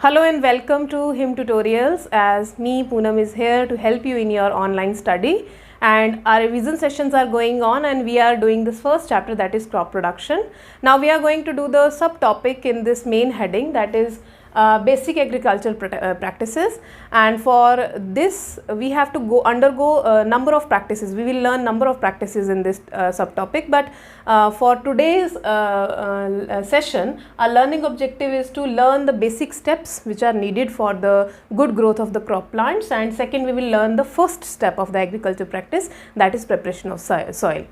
Hello and welcome to HIM Tutorials. As me, Poonam is here to help you in your online study, and our revision sessions are going on and we are doing this first chapter, that is crop production. Now we are going to do the subtopic in this main heading, that is basic agricultural practices, and for this we have to undergo a number of practices. We will learn number of practices in this subtopic, but for today's session our learning objective is to learn the basic steps which are needed for the good growth of the crop plants, and second we will learn the first step of the agriculture practice, that is preparation of soil.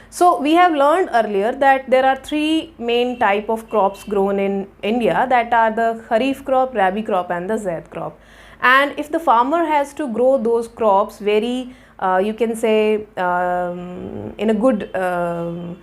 So we have learned earlier that there are three main type of crops grown in India, that are the Kharif crop, Rabi crop and the Zaid crop. And if the farmer has to grow those crops very you can say in a good or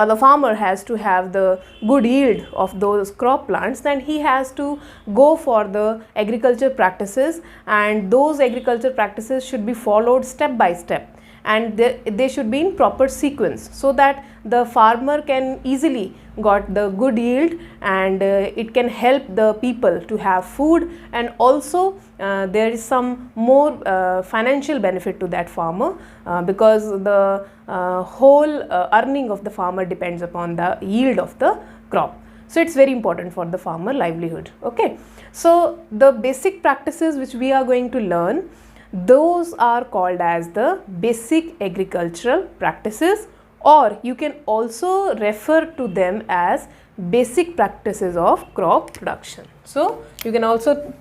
the farmer has to have the good yield of those crop plants, then he has to go for the agriculture practices, and those agriculture practices should be followed step by step, and they should be in proper sequence, so that the farmer can easily got the good yield, and it can help the people to have food, and also there is some more financial benefit to that farmer because the whole earning of the farmer depends upon the yield of the crop. So it's very important for the farmer livelihood. Okay, so the basic practices which we are going to learn, those are called as the basic agricultural practices, or you can also refer to them as basic practices of crop production. So you can also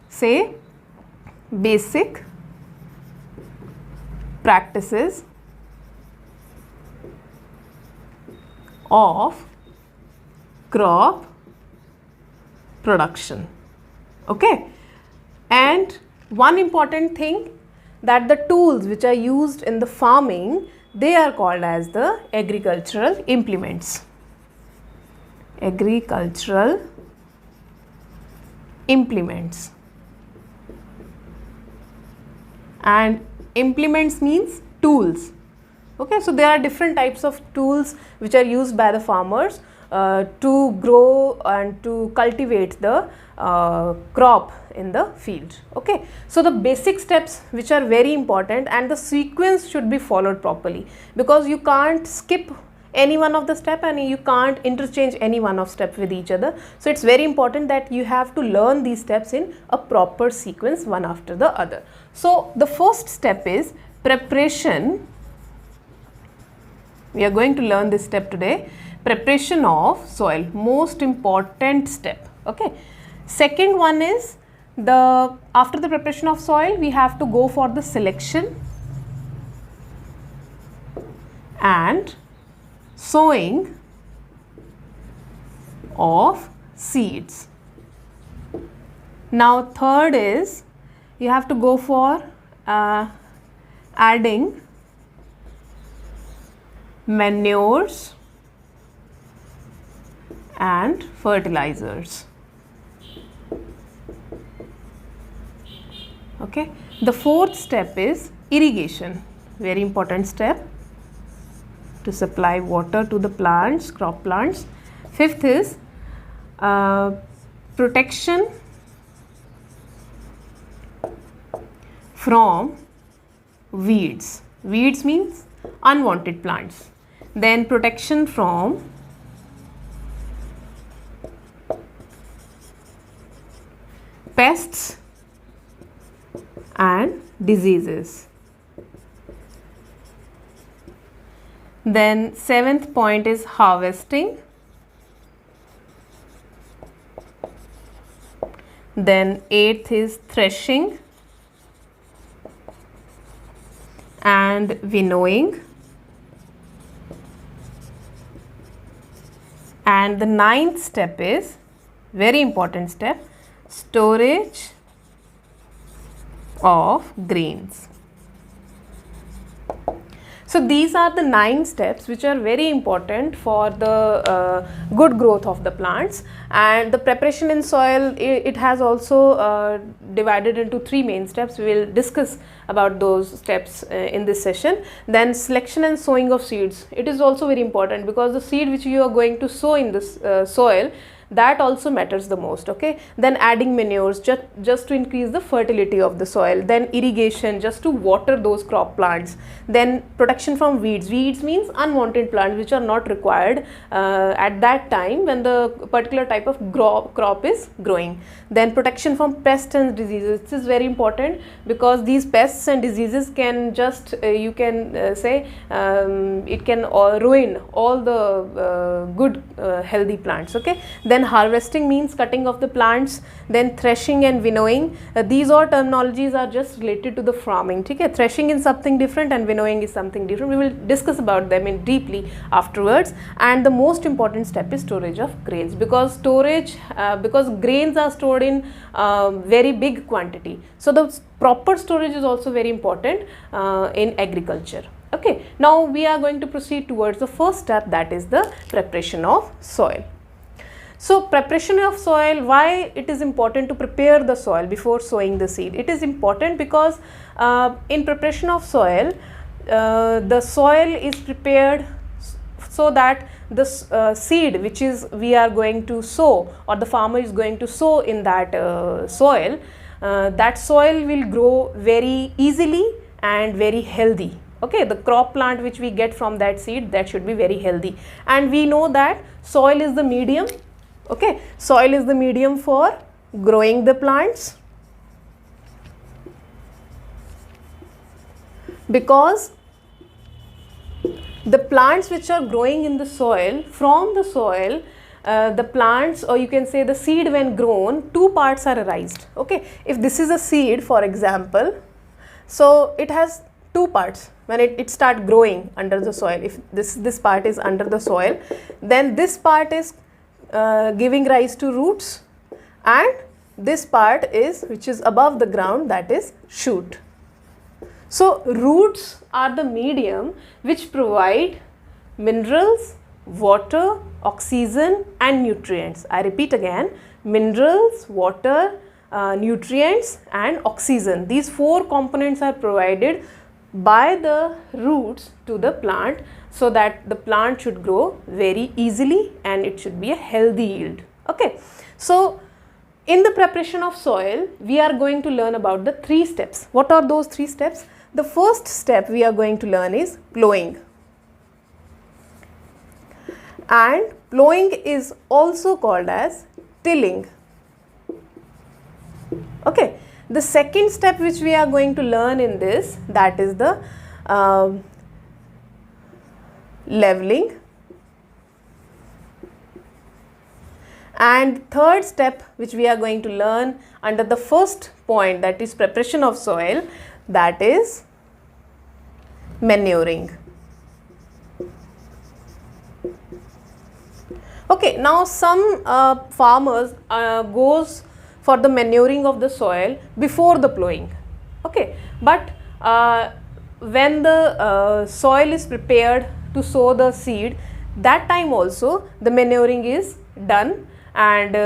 say basic practices of crop production. Okay, and one important thing, that the tools which are used in the farming, they are called as the agricultural implements. Agricultural implements. And implements means tools. Okay, so there are different types of tools which are used by the farmers to grow and to cultivate the crop in the field. Okay, so the basic steps which are very important, and the sequence should be followed properly, because you can't skip any one of the step and you can't interchange any one of step with each other. So it's very important that you have to learn these steps in a proper sequence, one after the other. So the first step is preparation. We are going to learn this step today, preparation of soil, most important step. Okay, second one is after the preparation of soil we have to go for the selection and sowing of seeds. Now third is you have to go for adding manures and fertilizers. Okay, the fourth step is irrigation, very important step to supply water to the plants, crop plants. Fifth is protection from weeds. Weeds means unwanted plants. Then protection from pests and diseases. Then seventh point is harvesting. Then eighth is threshing and winnowing. And the ninth step is very important step, storage of grains. So these are the 9 steps which are very important for the good growth of the plants. And the preparation in soil, it has also divided into 3 main steps. We will discuss about those steps in this session. Then selection and sowing of seeds. It is also very important, because the seed which you are going to sow in this soil, that also matters the most. Okay, then adding manures just to increase the fertility of the soil, then irrigation just to water those crop plants, then protection from weeds. Weeds means unwanted plants which are not required at that time when the particular type of crop is growing. Then protection from pests and diseases. This is very important because these pests and diseases can just you can say it can ruin all the good healthy plants. Okay, then harvesting means cutting of the plants, then threshing and winnowing. These all terminologies are just related to the farming. Okay, threshing is something different and winnowing is something different. We will discuss about them in deeply afterwards. And the most important step is storage of grains, because because grains are stored in very big quantity, so the proper storage is also very important in agriculture. Okay, now we are going to proceed towards the first step, that is the preparation of soil. So preparation of soil, why it is important to prepare the soil before sowing the seed? It is important because in preparation of soil, the soil is prepared so that the seed which is we are going to sow, or the farmer is going to sow in that soil, that soil will grow very easily and very healthy. Okay, the crop plant which we get from that seed, that should be very healthy. And we know that soil is the medium. Okay, soil is the medium for growing the plants, because the plants which are growing in the soil, from the soil, the plants, or you can say the seed, when grown, two parts are arised. Okay, if this is a seed, for example, so it has two parts. When it start growing under the soil, if this part is under the soil, then this part is giving rise to roots, and this part is, which is above the ground, that is shoot. So roots are the medium which provide minerals, water, oxygen and nutrients. I repeat again, minerals, water, nutrients and oxygen. These four components are provided by the roots to the plant, so that the plant should grow very easily and it should be a healthy yield. Okay, so in the preparation of soil, we are going to learn about the three steps. What are those three steps? The first step we are going to learn is plowing, and plowing is also called as tilling. Okay, the second step which we are going to learn in this, that is the leveling, and third step which we are going to learn under the first point, that is preparation of soil, that is manuring. Okay, now some farmers goes for the manuring of the soil before the plowing. Okay, but when the soil is prepared to sow the seed, that time also the manuring is done, and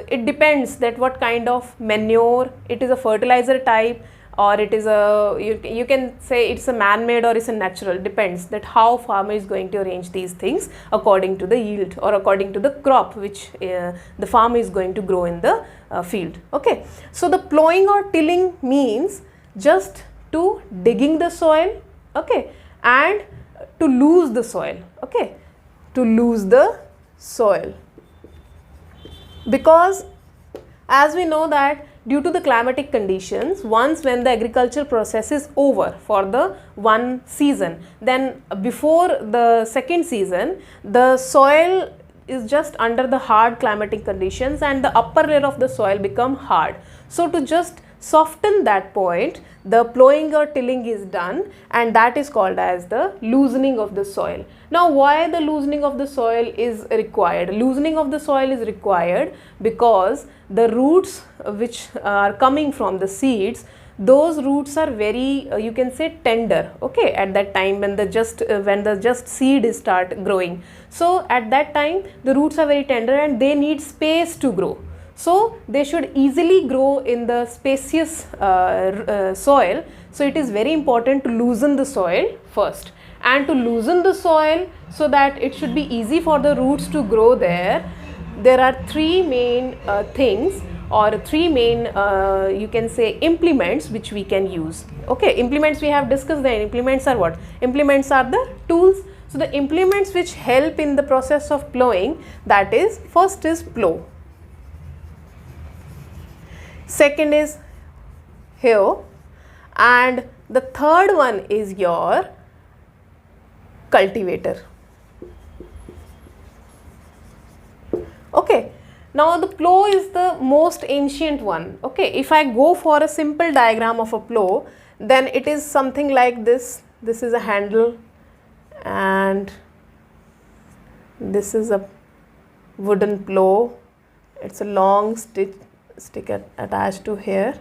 it depends that what kind of manure, it is a fertilizer type, or it is a, you can say it's a man-made or it's a natural, depends that how farmer is going to arrange these things according to the yield or according to the crop which the farmer is going to grow in the field. Okay, so the plowing or tilling means just to digging the soil, okay, and to lose the soil. Okay, to lose the soil, because as we know that due to the climatic conditions, once when the agriculture process is over for the one season, then before the second season, the soil is just under the hard climatic conditions and the upper layer of the soil become hard. So to just soften that point, the plowing or tilling is done, and that is called as the loosening of the soil. Now why the loosening of the soil is required? Loosening of the soil is required because the roots which are coming from the seeds, those roots are very you can say tender, okay, at that time when the just seed is start growing. So at that time the roots are very tender and they need space to grow. So they should easily grow in the spacious soil. So it is very important to loosen the soil first, and to loosen the soil so that it should be easy for the roots to grow there. there are three main things, or three main you can say implements which we can use. Okay, implements we have discussed. The implements are what? Implements are the tools. So the implements which help in the process of plowing, that is, first is plow, second is hoe, and the third one is your cultivator. Okay, now the plow is the most ancient one. Okay, if I go for a simple diagram of a plow, then it is something like this. This is a handle and this is a wooden plow. It's a long stick attached to here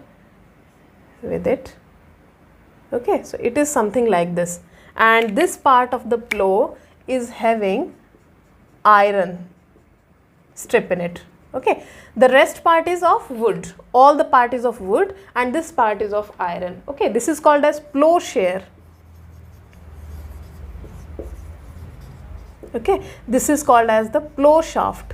with it. Okay, so it is something like this, and this part of the plow is having iron strip in it. Okay, the rest part is of wood, all the part is of wood, and this part is of iron. Okay, this is called as plowshare. Okay, this is called as the plow shaft.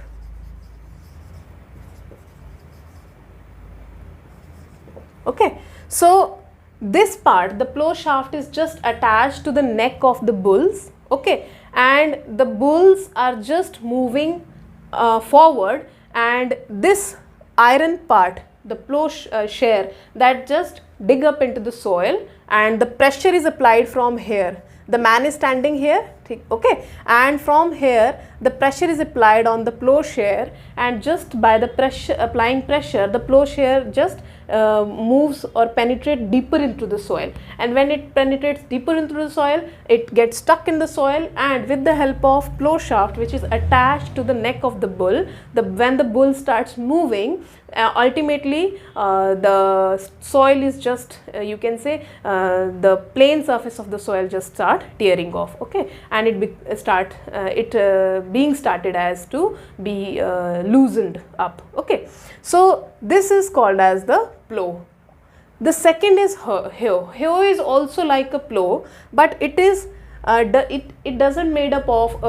Okay, so this part, the plow shaft, is just attached to the neck of the bulls. Okay, and the bulls are just moving forward, and this iron part, the plow share, that just dig up into the soil, and the pressure is applied from here. The man is standing here, okay, and from here the pressure is applied on the plowshare, and just by the pressure, applying pressure, the plowshare just moves or penetrate deeper into the soil, and when it penetrates deeper into the soil, it gets stuck in the soil, and with the help of plow shaft, which is attached to the neck of the bull, when the bull starts moving, ultimately the soil is just you can say the plain surface of the soil just start tearing off. Okay, and it being started as to be loosened up. Okay, so this is called as the plow. The second is hoe. Hoe is also like a plow, but it is it doesn't made up of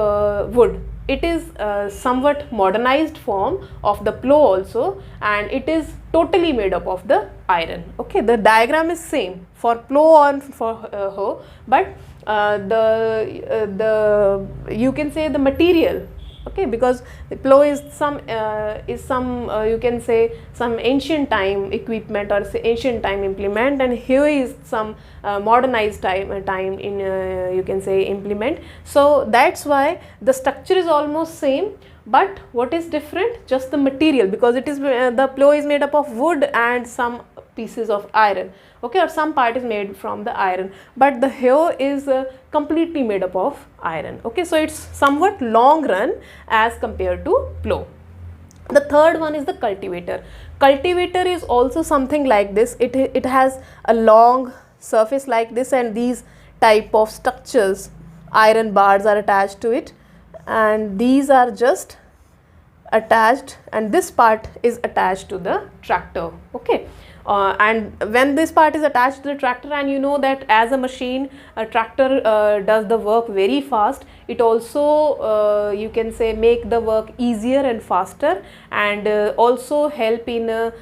wood. It is somewhat modernized form of the plow also, and it is totally made up of the iron. Okay, the diagram is same for plow and for hoe, but the you can say the material. Okay, because the plow is some you can say some ancient time equipment or ancient time implement, and here is some modernized time in you can say implement. So that's why the structure is almost same, but what is different? Just the material, because it is the plow is made up of wood and some pieces of iron. Okay, or some part is made from the iron, but the hoe is completely made up of iron. Okay, so it's somewhat long run as compared to plow. The third one is the cultivator. Cultivator is also something like this. It has a long surface like this, and these type of structures, iron bars are attached to it, and these are just attached, and this part is attached to the tractor. Okay, and when this part is attached to the tractor, and you know that as a machine, a tractor does the work very fast. It also you can say make the work easier and faster, and also help in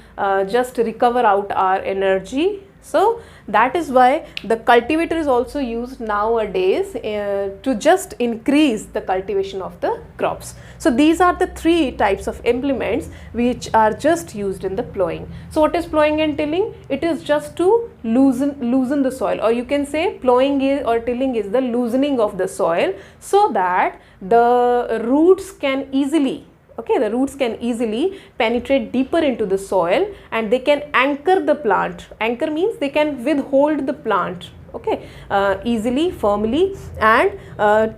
just recover out our energy. So that is why the cultivator is also used nowadays to just increase the cultivation of the crops. So these are the three types of implements which are just used in the plowing. So what is plowing and tilling? It is just to loosen the soil, or you can say plowing or tilling is the loosening of the soil, so that the roots can easily penetrate deeper into the soil, and they can anchor the plant. Anchor means they can withhold the plant, okay, easily, firmly. And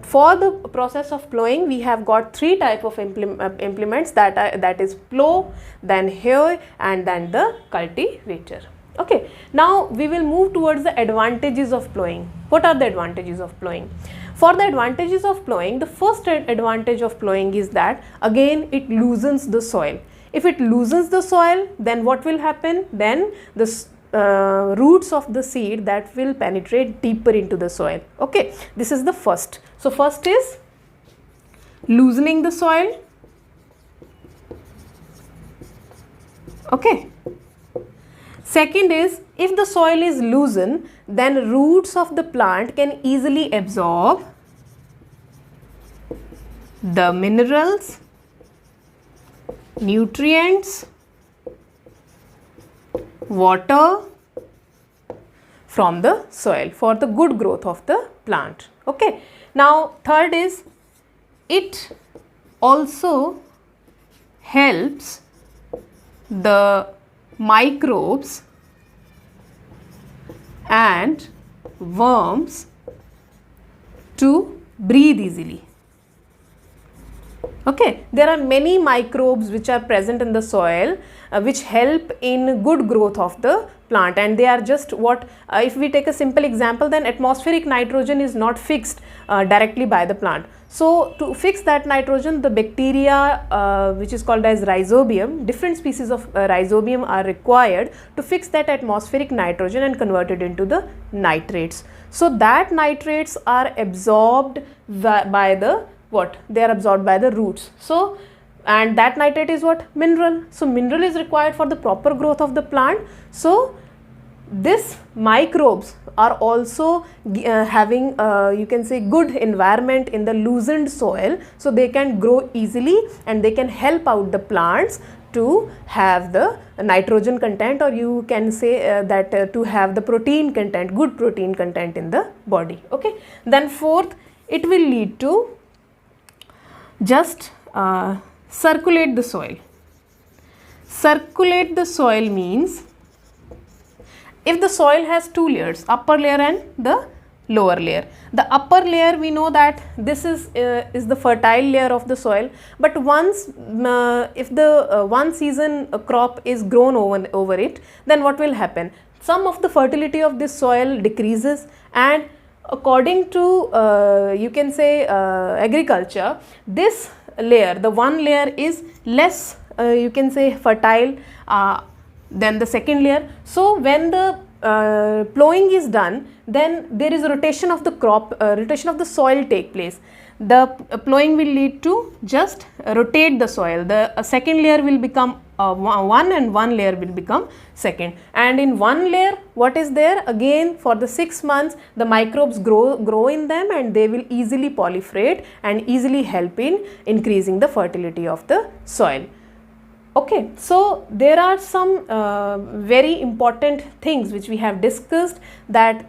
for the process of plowing, we have got three type of implements, that is plow, then hoe, and then the cultivator. Okay, now we will move towards the advantages of plowing. What are the advantages of plowing? For the advantages of plowing, the first advantage of plowing is that again it loosens the soil. If it loosens the soil, then what will happen? Then the roots of the seed that will penetrate deeper into the soil. Okay, this is the first. So first is loosening the soil. Okay. Second is, if the soil is loosened, then roots of the plant can easily absorb the minerals, nutrients, water from the soil for the good growth of the plant. Okay. Now, third is, it also helps the microbes and worms to breathe easily. Okay, there are many microbes which are present in the soil which help in good growth of the plant, and they are just what, if we take a simple example, then atmospheric nitrogen is not fixed directly by the plant. So, to fix that nitrogen, the bacteria which is called as rhizobium, different species of rhizobium are required to fix that atmospheric nitrogen and convert it into the nitrates. So, that nitrates are absorbed by the what? They are absorbed by the roots. So, and that nitrate is what? Mineral. So, mineral is required for the proper growth of the plant. So, this microbes are also having you can say good environment in the loosened soil, so they can grow easily and they can help out the plants to have the nitrogen content, or you can say that to have the protein content, good protein content in the body. Okay. Then fourth, it will lead to just circulate the soil. Circulate the soil means, if the soil has two layers, upper layer and the lower layer. The upper layer, we know that this is the fertile layer of the soil, but once if the one season crop is grown over it, then what will happen? Some of the fertility of this soil decreases, and according to you can say agriculture, this layer, the one layer is less you can say fertile than the second layer. So, when the plowing is done, then there is a rotation of the crop, rotation of the soil take place. The plowing will lead to just rotate the soil. The second layer will become one, and one layer will become second. And in one layer, what is there? Again, for the 6 months, the microbes grow in them, and they will easily proliferate and easily help in increasing the fertility of the soil. Okay, so there are some very important things which we have discussed, that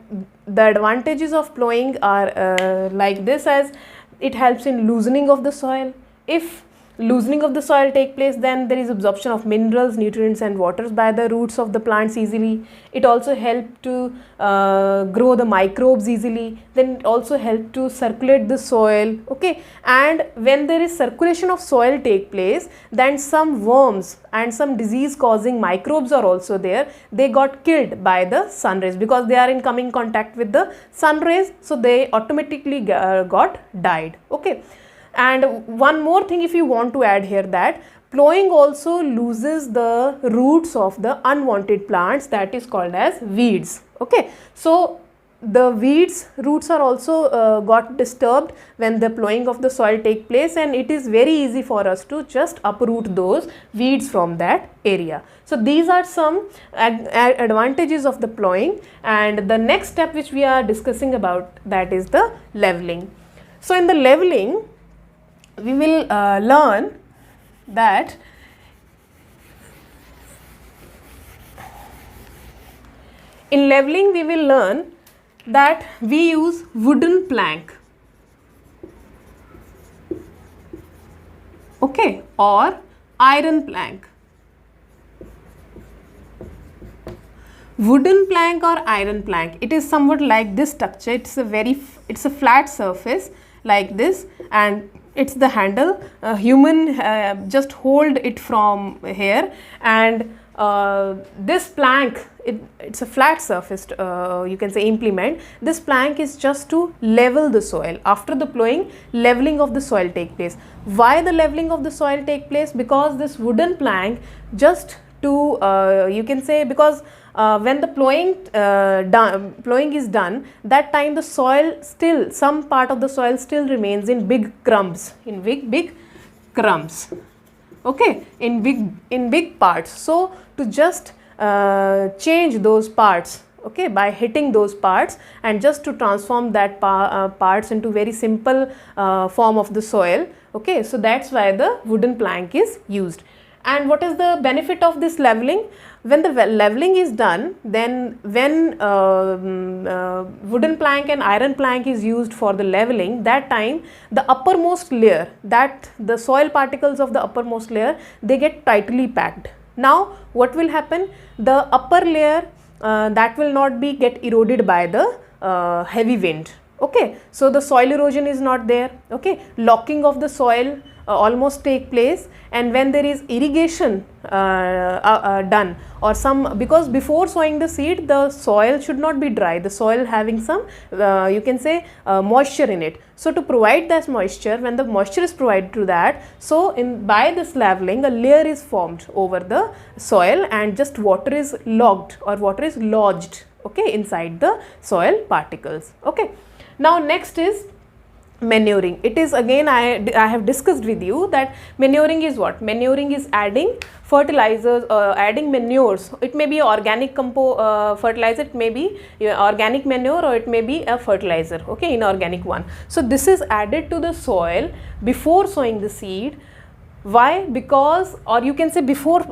the advantages of plowing are like this, as it helps in loosening of the soil. If loosening of the soil take place, then there is absorption of minerals, nutrients and waters by the roots of the plants easily. It also helps to grow the microbes easily. Then it also helps to circulate the soil. Okay, and when there is circulation of soil take place, then some worms and some disease causing microbes are also there. They got killed by the sun rays because they are in coming contact with the sun rays, so they automatically got died. Okay. And one more thing, if you want to add here, that plowing also loses the roots of the unwanted plants, that is called as weeds. Okay, so the weeds roots are also got disturbed when the plowing of the soil take place, and it is very easy for us to just uproot those weeds from that area. So these are some advantages of the plowing, and the next step which we are discussing about, that is the leveling. So in the leveling, we will learn that in leveling we will learn that we use wooden plank, okay, or iron plank. Wooden plank or iron plank, it is somewhat like this structure. It's a flat surface like this, and it's the handle. Human just hold it from here, and this plank, it's a flat surface you can say implement. This plank is just to level the soil. After the plowing, leveling of the soil take place. Why the leveling of the soil take place? Because this wooden plank, just to you can say, because when the plowing is done, that time the soil still, some part of the soil still remains in big crumbs, big crumbs. okay, in big parts. So to just change those parts, okay, by hitting those parts and just to transform that parts into very simple form of the soil, okay, so that's why the wooden plank is used. And what is the benefit of this leveling? When the leveling is done, then when wooden plank and iron plank is used for the leveling, that time the uppermost layer, that the soil particles of the uppermost layer, they get tightly packed. Now what will happen? The upper layer that will not be get eroded by the heavy wind, okay. So the soil erosion is not there, okay. Locking of the soil almost take place, and when there is irrigation done or some, because before sowing the seed the soil should not be dry, the soil having some you can say moisture in it. So to provide that moisture, when the moisture is provided to that, so by this leveling a layer is formed over the soil and just water is logged or water is lodged, okay, inside the soil particles, okay. Now next is manuring. It is again I have discussed with you that manuring is what? Manuring is adding fertilizers, adding manures. It may be organic fertilizer, it may be organic manure, or it may be a fertilizer, okay, inorganic one. So this is added to the soil before sowing the seed. Why? Because, or you can say before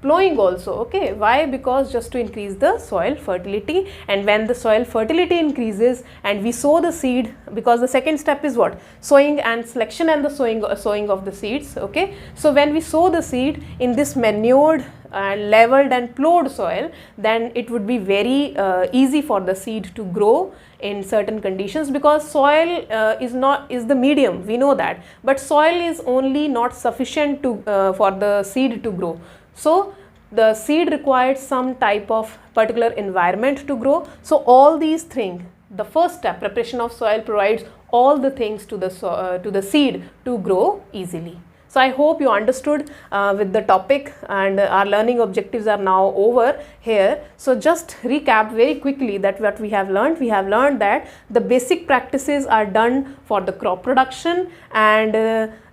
plowing also, okay. Why? Because just to increase the soil fertility, and when the soil fertility increases and we sow the seed, because the second step is what? Sowing and selection and the sowing of the seeds, okay. So when we sow the seed in this manured and leveled and plowed soil, then it would be very easy for the seed to grow in certain conditions, because soil is the medium, we know that, but soil is only not sufficient to for the seed to grow. So the seed requires some type of particular environment to grow. So all these things, the first step, preparation of soil, provides all the things to the seed to grow easily. So I hope you understood with the topic, and our learning objectives are now over here. So just recap very quickly that what we have learned. We have learned that the basic practices are done for the crop production, and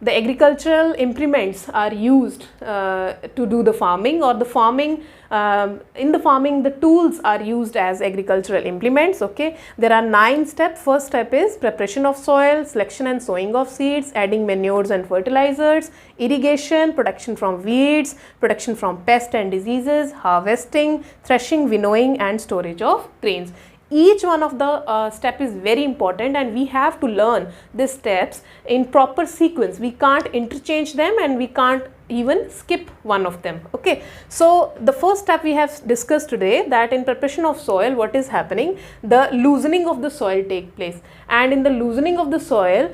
the agricultural implements are used to do the farming, or the farming in the farming the tools are used as agricultural implements, okay. There are 9 steps. First step is preparation of soil, selection and sowing of seeds, adding manures and fertilizers, irrigation, protection from weeds, protection from pests and diseases, harvesting, threshing, winnowing and storage of grains. Each one of the step is very important, and we have to learn these steps in proper sequence. We can't interchange them, and we can't even skip one of them, okay. So the first step we have discussed today, that in preparation of soil, what is happening? The loosening of the soil take place, and in the loosening of the soil,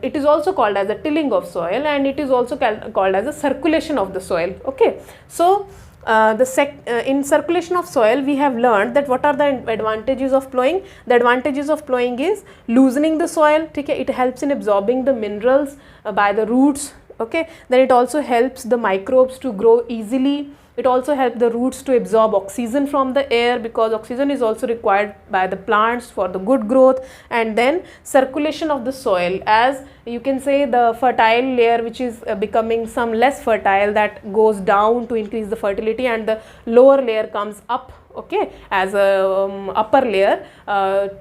it is also called as a tilling of soil, and it is also called as a circulation of the soil, okay. So in circulation of soil, we have learned that what are the advantages of plowing. The advantages of plowing is loosening the soil, okay. It helps in absorbing the minerals by the roots, okay. Then it also helps the microbes to grow easily. It also helps the roots to absorb oxygen from the air, because oxygen is also required by the plants for the good growth. And then circulation of the soil, as you can say the fertile layer which is becoming some less fertile, that goes down to increase the fertility, and the lower layer comes up, okay, as a upper layer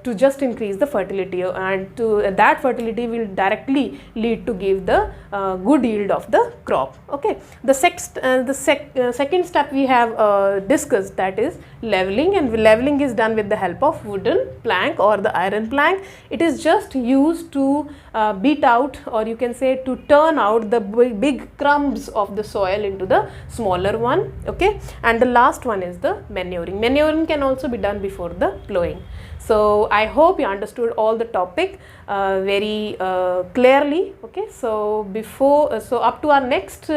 to just increase the fertility, and to that fertility will directly lead to give the good yield of the crop, okay. The second step we have discussed, that is leveling, and leveling is done with the help of wooden plank or the iron plank. It is just used to beat out, or you can say to turn out the big crumbs of the soil into the smaller one, okay. And the last one is the manuring. Manuring can also be done before the plowing. So I hope you understood all the topic very clearly, okay. So up to our next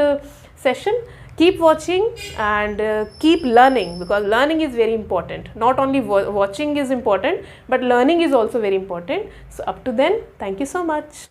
session, keep watching and keep learning, because learning is very important. Not only watching is important, but learning is also very important. So up to then, thank you so much.